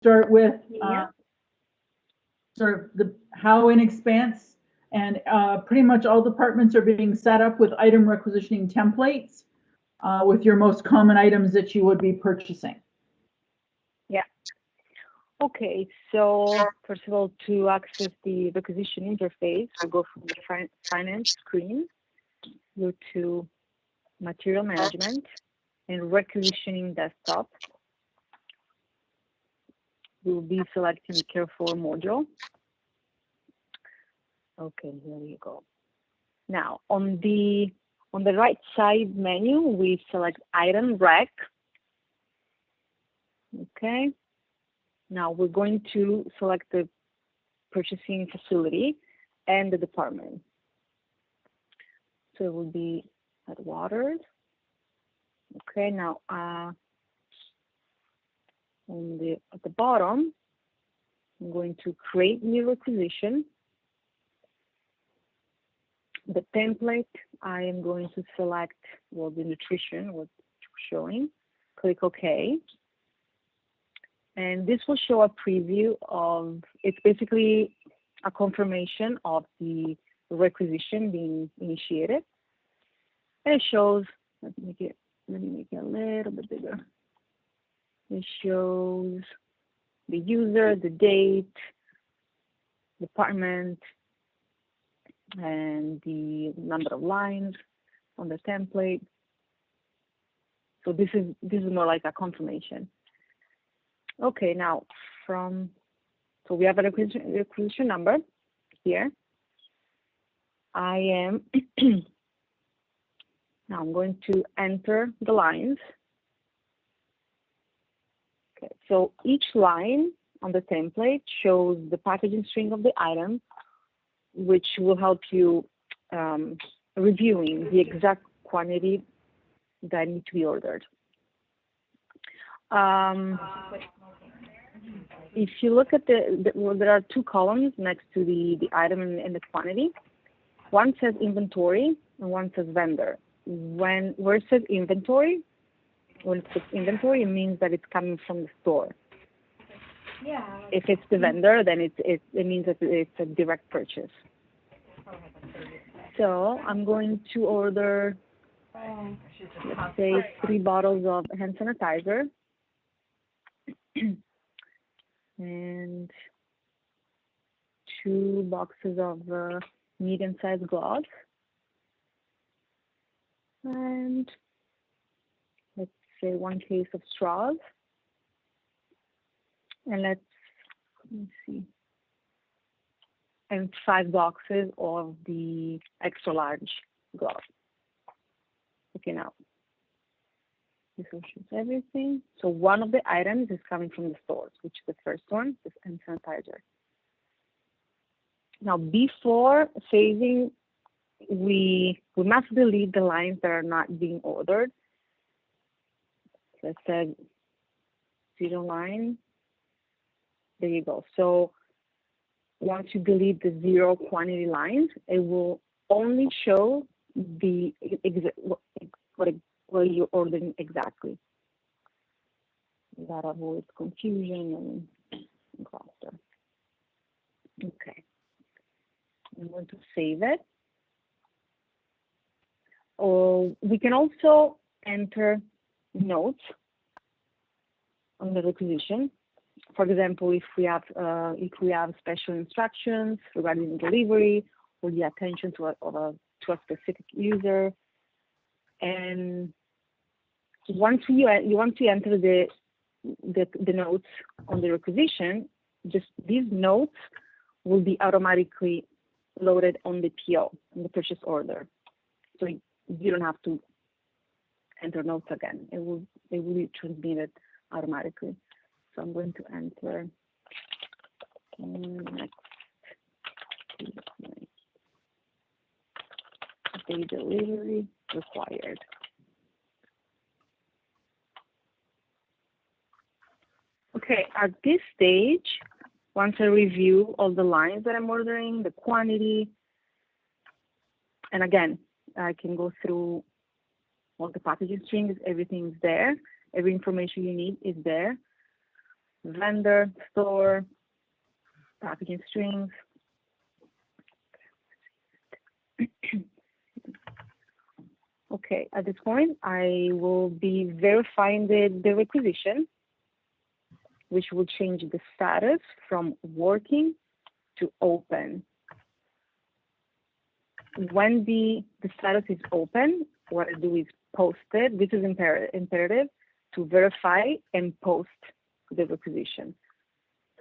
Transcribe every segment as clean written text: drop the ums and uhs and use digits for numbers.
start with Yeah. sort of the how in Expanse, and pretty much all departments are being set up with item requisitioning templates with your most common items that you would be purchasing. Yeah. Okay, so first of all, to access the requisition interface, we go from the finance screen, go to material management and requisitioning desktop. We'll be selecting the CARE4 module. Okay, here you go. Now on the right side menu, we select item rec. Okay. Now we're going to select the purchasing facility and the department. So it will be headwaters. Okay, now at the bottom, I'm going to create new requisition. The template, I am going to select, well, the nutrition, what's showing. Click OK. And this will show a preview of, it's basically a confirmation of the requisition being initiated. And it shows, let me make it a little bit bigger. It shows the user, the date, department, and the number of lines on the template. So this is more like a confirmation. Okay, now so we have a requisition number here. I am now I'm going to enter the lines. Okay, so each line on the template shows the packaging string of the item, which will help you reviewing the exact quantity that need to be ordered. If you look at well, there are two columns next to the item and the quantity. One says inventory and one says vendor. Where it says inventory, when it says inventory, it means that it's coming from the store. Yeah. If it's the vendor, then it means that it's a direct purchase. So I'm going to order, let's say, 3 bottles of hand sanitizer and 2 boxes of medium-sized gloves, and let's say 1 case of straws, and let me see, and 5 boxes of the extra large gloves. Okay, now this will show everything. So one of the items is coming from the stores, which is the first one, this hand sanitizer. Now, before phasing, we must delete the lines that are not being ordered. So I said 0 line. There you go. So once you delete the 0 quantity lines, it will only show the what you're ordering exactly. That avoids confusion and cluster. Okay. I'm going to save it. Or we can also enter notes on the requisition. For example, if we have special instructions regarding delivery or the attention to a specific user, and once you enter the notes on the requisition, just these notes will be automatically loaded on the PO, on the purchase order. So you don't have to enter notes again. It will be transmitted automatically. So I'm going to enter next day delivery required. Okay, at this stage, once I review all the lines that I'm ordering, the quantity, and again, I can go through all the packaging strings, everything is there. Every information you need is there. vendor, store, packaging strings. Okay, at this point, I will be verifying the requisition, which will change the status from working to open. When the status is open, what I do is post it. This is imperative to verify and post the requisition.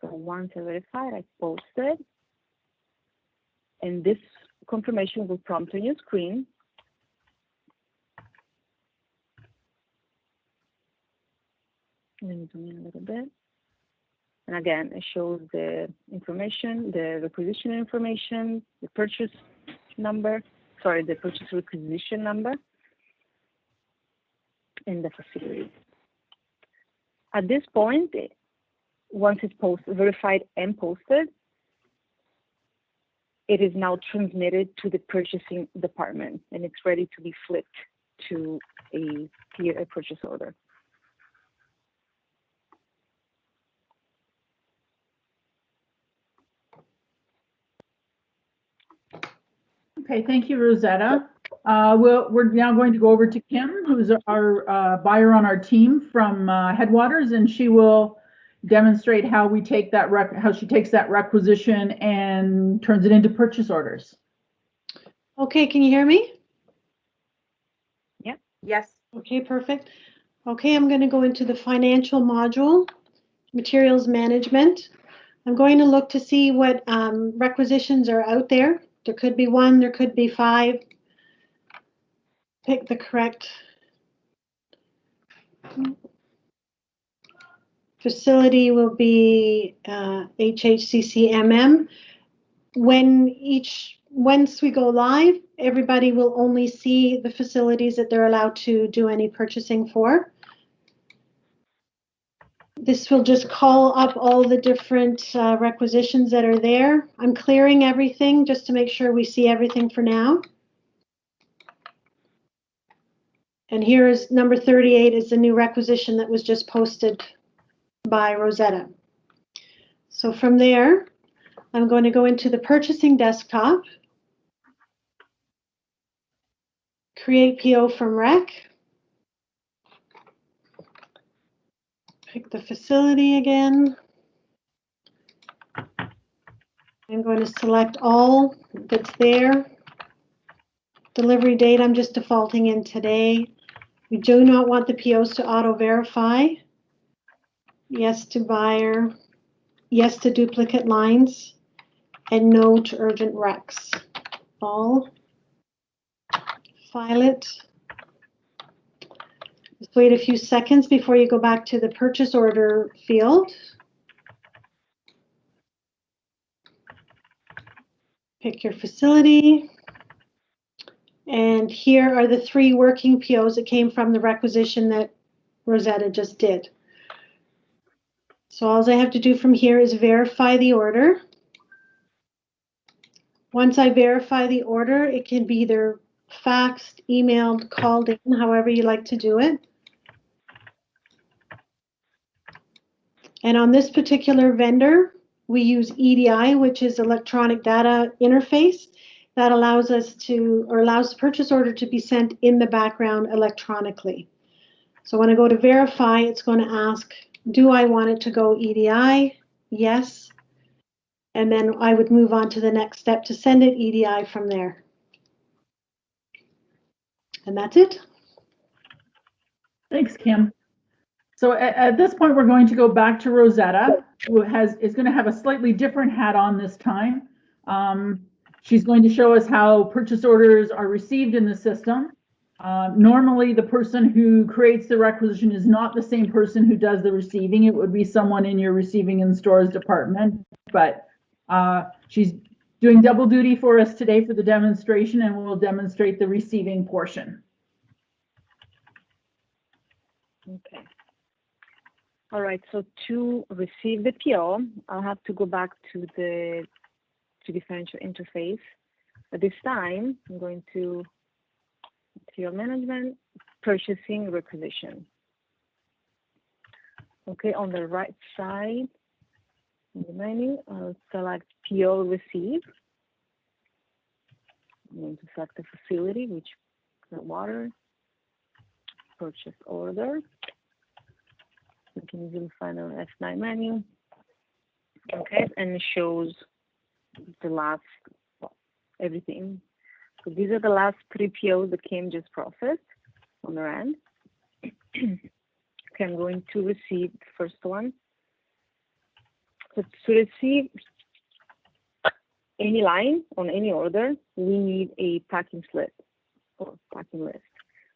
So once I verify, I post it. And this confirmation will prompt on your screen. Let me zoom in a little bit. And again, it shows the information, the requisition information, the purchase number, sorry, the purchase requisition number, and the facility. At this point, once it's verified and posted, it is now transmitted to the purchasing department, and it's ready to be flipped to a purchase order. Okay, thank you, Rosetta. We're now going to go over to Kim, who's our buyer on our team from Headwaters, and she will demonstrate how we take that how she takes that requisition and turns it into purchase orders. Okay, can you hear me? Yeah. Yes. Okay, perfect. Okay, I'm going to go into the financial module, materials management. I'm going to look to see what requisitions are out there. There could be 1, there could be 5. Pick the correct facility will be HHCCMM. Once we go live, everybody will only see the facilities that they're allowed to do any purchasing for. This will just call up all the different requisitions that are there. I'm clearing everything just to make sure we see everything for now. And here is number 38 is the new requisition that was just posted by Rosetta. So from there, I'm going to go into the purchasing desktop, create PO from rec, pick the facility again. I'm going to select all that's there. Delivery date, I'm just defaulting in today. We do not want the POs to auto-verify. Yes to buyer, yes to duplicate lines, and no to urgent recs. All. File it. Just wait a few seconds before you go back to the purchase order field. Pick your facility. And here are the 3 working POs that came from the requisition that Rosetta just did. So all I have to do from here is verify the order. Once I verify the order, it can be either faxed, emailed, called in, however you like to do it. And on this particular vendor, we use EDI, which is electronic data interface. That allows us to, or allows the purchase order to be sent in the background electronically. So when I go to verify, it's going to ask, do I want it to go EDI? Yes. And then I would move on to the next step to send it EDI from there. And that's it. Thanks, Kim. So at this point, we're going to go back to Rosetta, who is going to have a slightly different hat on this time. She's going to show us how purchase orders are received in the system. Normally, the person who creates the requisition is not the same person who does the receiving. It would be someone in your receiving and stores department, but she's doing double duty for us today for the demonstration, and we'll demonstrate the receiving portion. Okay. All right, so to receive the PO, I'll have to go back to the financial interface. At this time, I'm going to material management, purchasing requisition. Okay, on the right side in the menu, I'll select PO receive. I'm going to select the facility, which is the water, purchase order. You can easily find on F9 menu. Okay, and it shows the last, well, everything. So these are the last 3 POs that came just processed on their end. Okay, I'm going to receive the first one. So to receive any line on any order, we need a packing slip or packing list.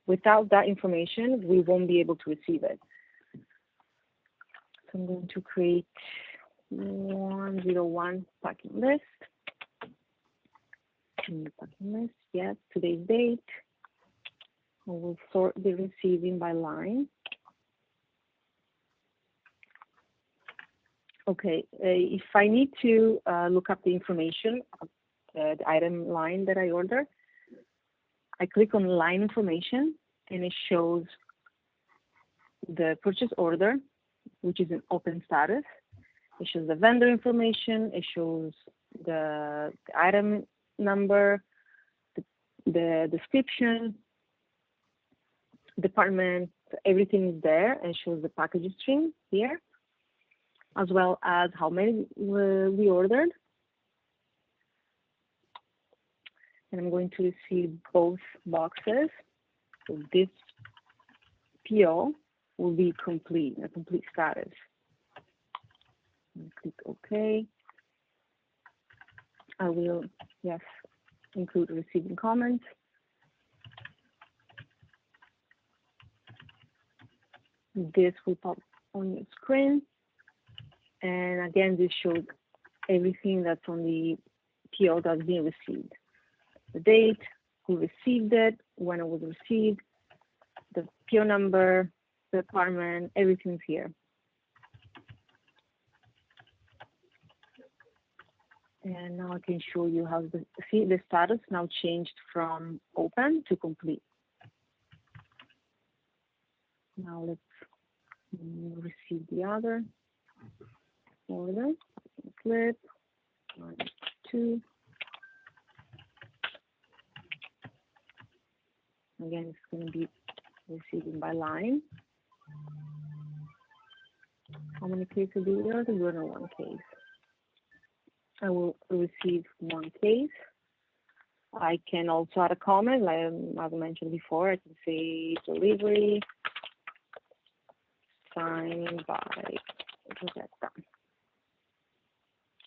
Without that information, we won't be able to receive it. So I'm going to create 101 packing list. New packing list, yes, today's date. I will sort the receiving by line. Okay, if I need to look up the information of the item line that I ordered, I click on line information and it shows the purchase order, which is an open status. It shows the vendor information, it shows the item number, the description, department, everything is there, and shows the package string here, as well as how many we ordered. And I'm going to receive both boxes. So this PO will be complete, a complete status. And click OK. I will, yes, include receiving comments. This will pop on your screen. And again, this shows everything that's on the PO that's being received. The date, who received it, when it was received, the PO number, the department, everything's here. And now I can show you how the status now changed from open to complete. Now let's receive the other order. Flip 1, 2. Again, it's going to be receiving by line. How many cases do we order? We order 1 case. I will receive 1 case. I can also add a comment, like as I mentioned before. I can say delivery signed by Rosetta.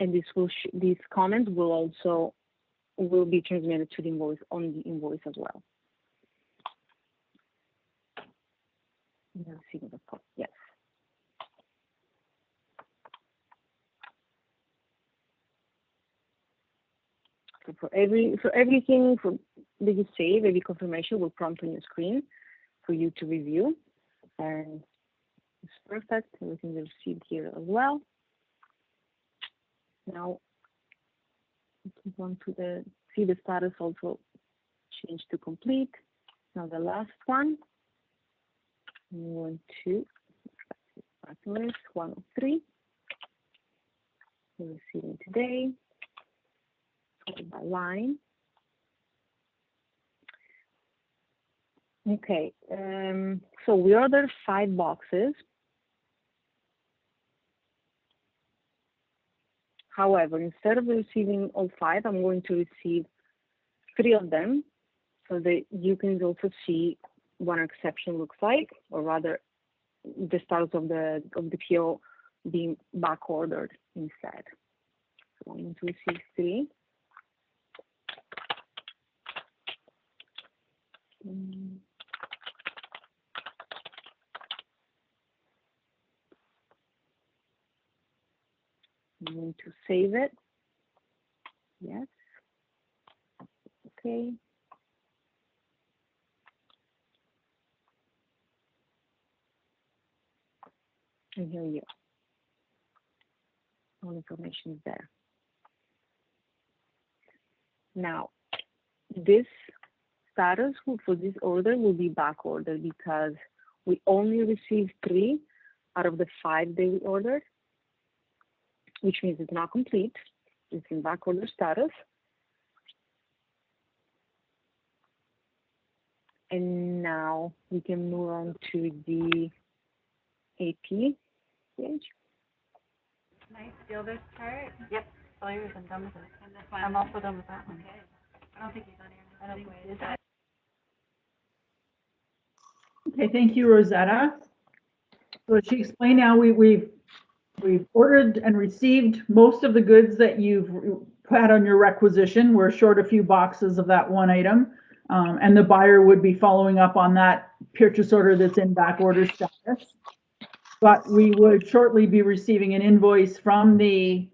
And these comments will be transmitted to the invoice on the invoice as well. Yes. So for everything that you save, every confirmation will prompt on your screen for you to review. And it's perfect. Everything is received here as well. Now, we want to see the status also change to complete. Now the last one. We want to list 103. We're receiving today. Sorted by line. Okay, so we ordered 5 boxes. However, instead of receiving all 5, I'm going to receive 3 of them, so that you can also see what an exception looks like, or rather, the status of the PO being back ordered instead. So I'm going to receive 3. I'm going to save it. Yes. Okay. And here you go. All information is there. Now, this status for this order will be back ordered because we only received 3 out of the 5 daily order, which means it's not complete. It's in back order status. And now we can move on to the AP page. Can I steal this chart? Yep. All yours. I'm done with it. I'm also done with that one. Okay. I don't think he's on here. I don't think he is. Okay, thank you, Rosetta. So as she explained now, we've ordered and received most of the goods that you've had on your requisition. We're short a few boxes of that one item. And the buyer would be following up on that purchase order that's in back order status. But we would shortly be receiving an invoice from the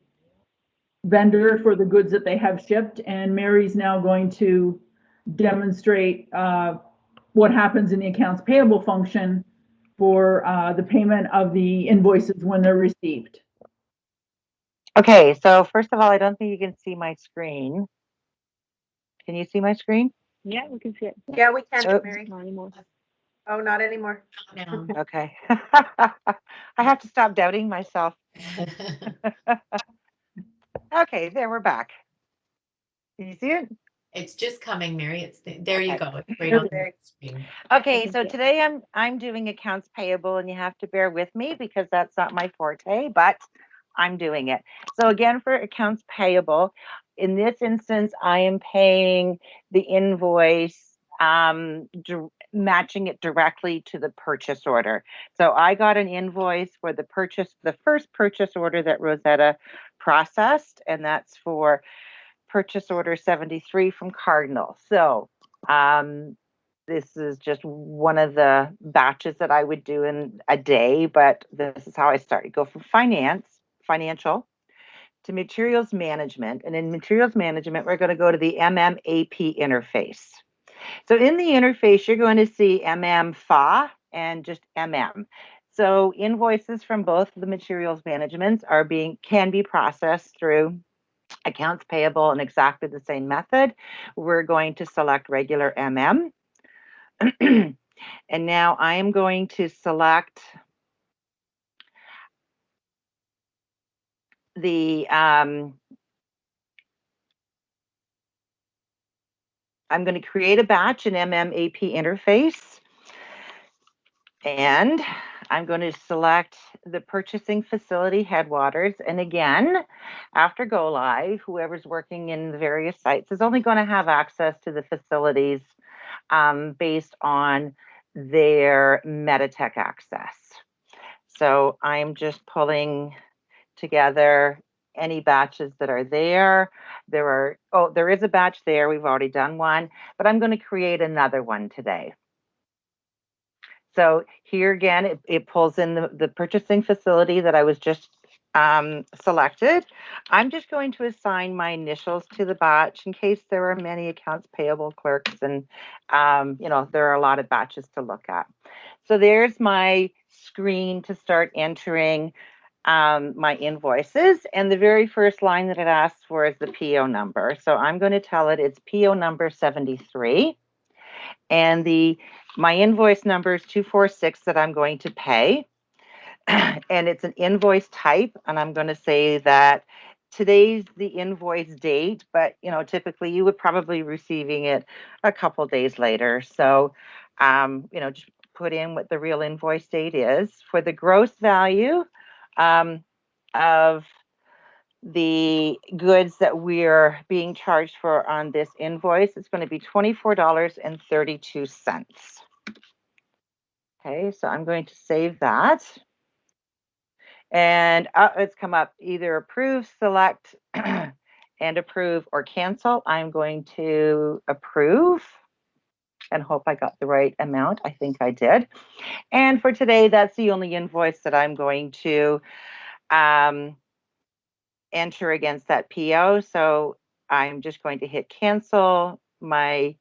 vendor for the goods that they have shipped, and Mary's now going to demonstrate what happens in the accounts payable function for the payment of the invoices when they're received. Okay, so first of all, I don't think you can see my screen. Can you see my screen? Yeah, we can see it. Yeah, we can, Oh. Mary. Not anymore. Oh, not anymore. No. Okay. I have to stop doubting myself. Okay, there we're back. Can you see it? It's just coming, Mary. It's there. You Okay. go. It's right on the screen. Okay, can so see it. today I'm doing accounts payable, and you have to bear with me because that's not my forte, but I'm doing it. So again, for accounts payable, in this instance, I am paying the invoice, matching it directly to the purchase order. So I got an invoice for the first purchase order that Rosetta processed, and that's for purchase order 73 from Cardinal. So this is just one of the batches that I would do in a day, but this is how I start. You go from financial, to materials management. And in materials management, we're going to go to the MMAP interface. So in the interface, you're going to see MMFA and just MM. So invoices from both the materials managements can be processed through accounts payable in exactly the same method. We're going to select regular MM. And now I am going to select the, I'm going to create a batch in MMAP interface. And I'm going to select the purchasing facility headwaters. And again, after go live, whoever's working in the various sites is only going to have access to the facilities based on their Meditech access. So I'm just pulling together any batches that are there. There is a batch there. We've already done one, but I'm going to create another one today. So here again, it pulls in the purchasing facility that I was just selected. I'm just going to assign my initials to the batch in case there are many accounts payable clerks, and there are a lot of batches to look at. So there's my screen to start entering my invoices, and the very first line that it asks for is the PO number. So I'm going to tell it it's PO number 73, and my invoice number is 246 that I'm going to pay. And it's an invoice type, and I'm going to say that today's the invoice date, but typically you would probably be receiving it a couple days later. So just put in what the real invoice date is. For the gross value of the goods that we're being charged for on this invoice, it's going to be $24.32. Okay, so I'm going to save that. And it's come up either approve, select, and approve, or cancel. I'm going to approve and hope I got the right amount. I think I did. And for today, that's the only invoice that I'm going to enter against that PO. So I'm just going to hit cancel. My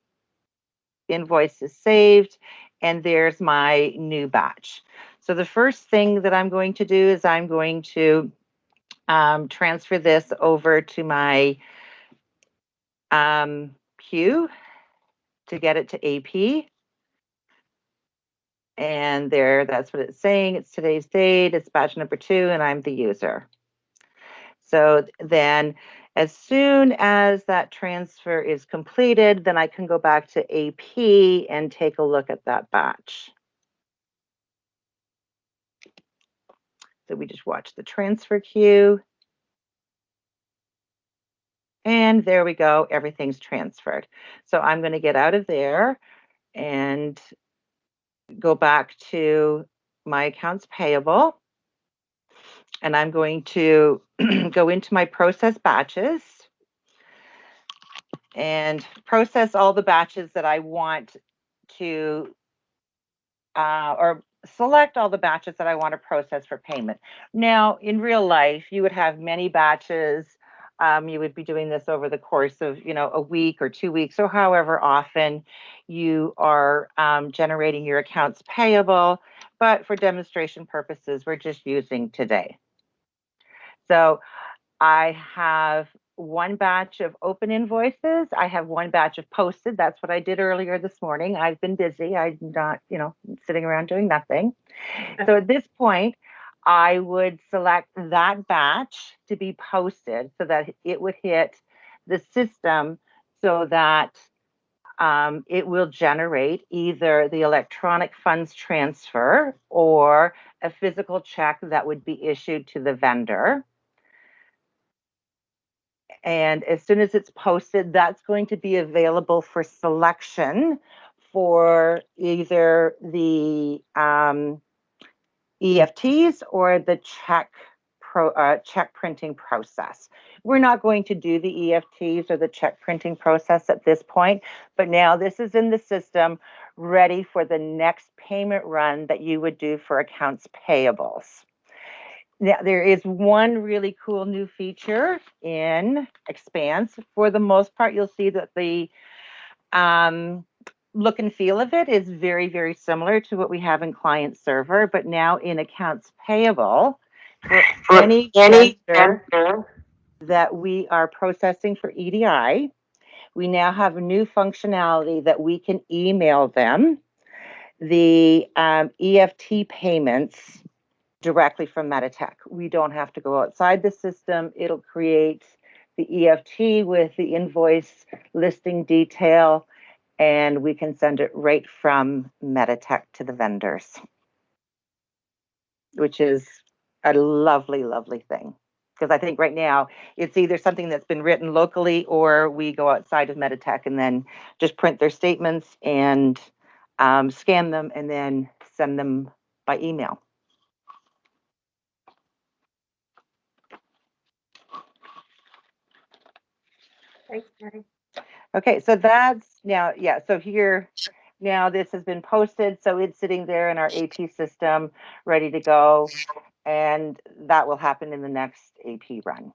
invoice is saved, and there's my new batch. So the first thing that I'm going to do is I'm going to transfer this over to my queue to get it to AP. And there, that's what it's saying. It's today's date, it's batch number 2, and I'm the user. So then as soon as that transfer is completed, then I can go back to AP and take a look at that batch. So we just watch the transfer queue. And there we go, everything's transferred. So I'm going to get out of there and go back to my accounts payable. And I'm going to go into my process batches and process all the batches that I want to, or select all the batches that I want to process for payment. Now, in real life, you would have many batches. You would be doing this over the course of, a week or 2 weeks, or however often you are generating your accounts payable. But for demonstration purposes, we're just using today. So I have one batch of open invoices. I have one batch of posted. That's what I did earlier this morning. I've been busy. I'm not, sitting around doing nothing. So at this point, I would select that batch to be posted so that it would hit the system so that it will generate either the electronic funds transfer or a physical check that would be issued to the vendor. And as soon as it's posted, that's going to be available for selection for either the EFTs or the check printing process. We're not going to do the EFTs or the check printing process at this point, but now this is in the system ready for the next payment run that you would do for accounts payables. Now, there is one really cool new feature in Expanse. For the most part, you'll see that the look and feel of it is very, very similar to what we have in client server, but now in accounts payable, for any vendor that we are processing for EDI, we now have a new functionality that we can email them the EFT payments directly from Meditech. We don't have to go outside the system. It'll create the EFT with the invoice listing detail, and we can send it right from Meditech to the vendors, which is a lovely, lovely thing. Because I think right now it's either something that's been written locally or we go outside of Meditech and then just print their statements and scan them and then send them by email. Thanks, Patty. Okay, so that's now, yeah, so here, now this has been posted, so it's sitting there in our AP system, ready to go, and that will happen in the next AP run.